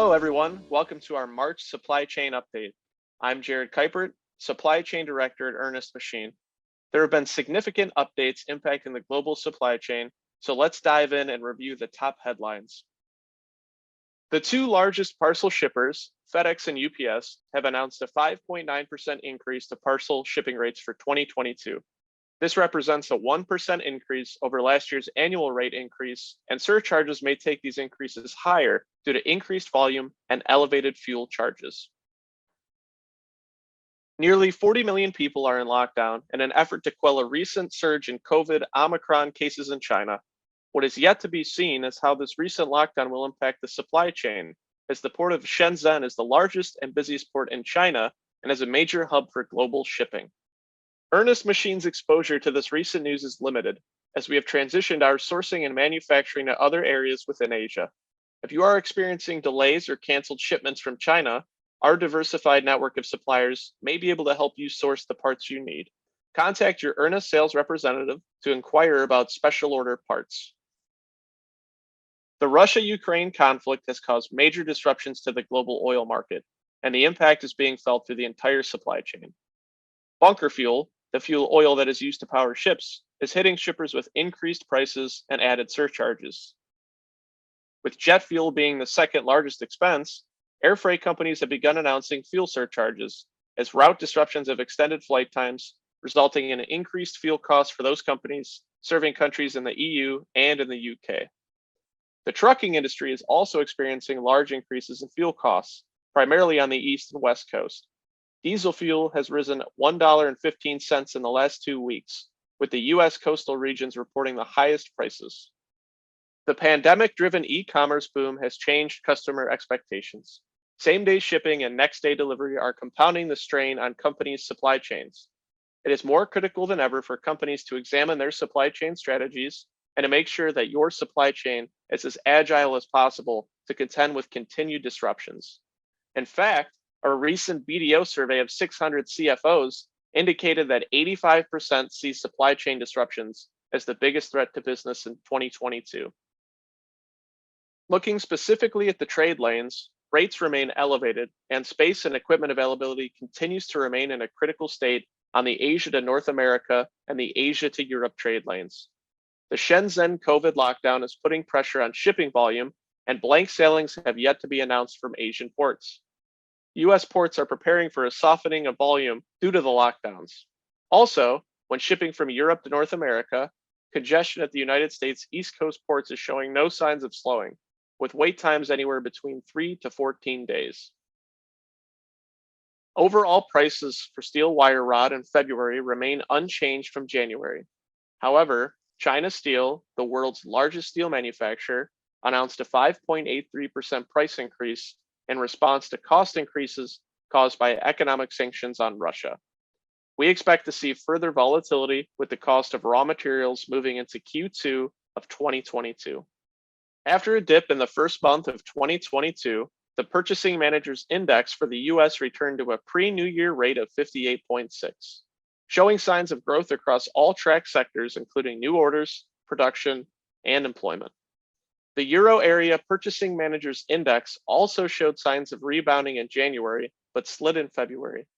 Hello, everyone. Welcome to our March supply chain update. I'm Jared Kuipert, Supply Chain Director at Earnest Machine. There have been significant updates impacting the global supply chain, so let's dive in and review the top headlines. The two largest parcel shippers, FedEx and UPS, have announced a 5.9% increase to parcel shipping rates for 2022. This represents a 1% increase over last year's annual rate increase, and surcharges may take these increases higher due to increased volume and elevated fuel charges. Nearly 40 million people are in lockdown in an effort to quell a recent surge in COVID Omicron cases in China. What is yet to be seen is how this recent lockdown will impact the supply chain, as the port of Shenzhen is the largest and busiest port in China and is a major hub for global shipping. Earnest Machine's exposure to this recent news is limited, as we have transitioned our sourcing and manufacturing to other areas within Asia. If you are experiencing delays or canceled shipments from China, our diversified network of suppliers may be able to help you source the parts you need. Contact your Earnest sales representative to inquire about special order parts. The Russia-Ukraine conflict has caused major disruptions to the global oil market, and the impact is being felt through the entire supply chain. Bunker fuel, the fuel oil that is used to power ships, is hitting shippers with increased prices and added surcharges. With jet fuel being the second largest expense, air freight companies have begun announcing fuel surcharges as route disruptions have extended flight times, resulting in increased fuel costs for those companies serving countries in the EU and in the UK. The trucking industry is also experiencing large increases in fuel costs, primarily on the East and West Coast. Diesel fuel has risen $1.15 in the last 2 weeks, with the US coastal regions reporting the highest prices. The pandemic-driven e-commerce boom has changed customer expectations. Same-day shipping and next-day delivery are compounding the strain on companies' supply chains. It is more critical than ever for companies to examine their supply chain strategies and to make sure that your supply chain is as agile as possible to contend with continued disruptions. In fact, a recent BDO survey of 600 CFOs indicated that 85% see supply chain disruptions as the biggest threat to business in 2022. Looking specifically at the trade lanes, rates remain elevated and space and equipment availability continues to remain in a critical state on the Asia to North America and the Asia to Europe trade lanes. The Shenzhen COVID lockdown is putting pressure on shipping volume, and blank sailings have yet to be announced from Asian ports. US ports are preparing for a softening of volume due to the lockdowns. Also, when shipping from Europe to North America, congestion at the United States East Coast ports is showing no signs of slowing, with wait times anywhere between 3 to 14 days. Overall prices for steel wire rod in February remain unchanged from January. However, China Steel, the world's largest steel manufacturer, announced a 5.83% price increase in response to cost increases caused by economic sanctions on Russia. We expect to see further volatility with the cost of raw materials moving into Q2 of 2022. After a dip in the first month of 2022, the Purchasing Managers Index for the US returned to a pre-New Year rate of 58.6, showing signs of growth across all track sectors, including new orders, production, and employment. The Euro Area Purchasing Managers Index also showed signs of rebounding in January, but slid in February.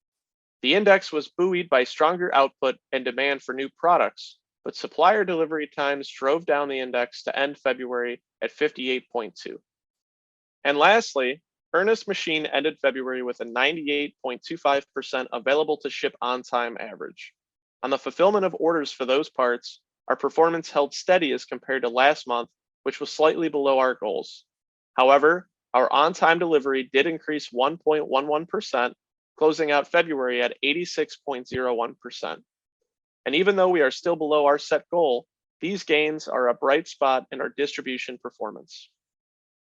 The index was buoyed by stronger output and demand for new products, but supplier delivery times drove down the index to end February at 58.2. And lastly, Earnest Machine ended February with a 98.25% available to ship on time average. On the fulfillment of orders for those parts, our performance held steady as compared to last month, which was slightly below our goals. However, our on-time delivery did increase 1.11%, closing out February at 86.01%. And even though we are still below our set goal, these gains are a bright spot in our distribution performance.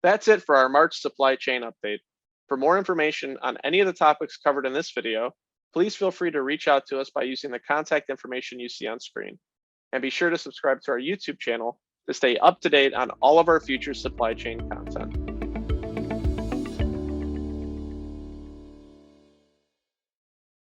That's it for our March supply chain update. For more information on any of the topics covered in this video, please feel free to reach out to us by using the contact information you see on screen. And be sure to subscribe to our YouTube channel to stay up to date on all of our future supply chain content.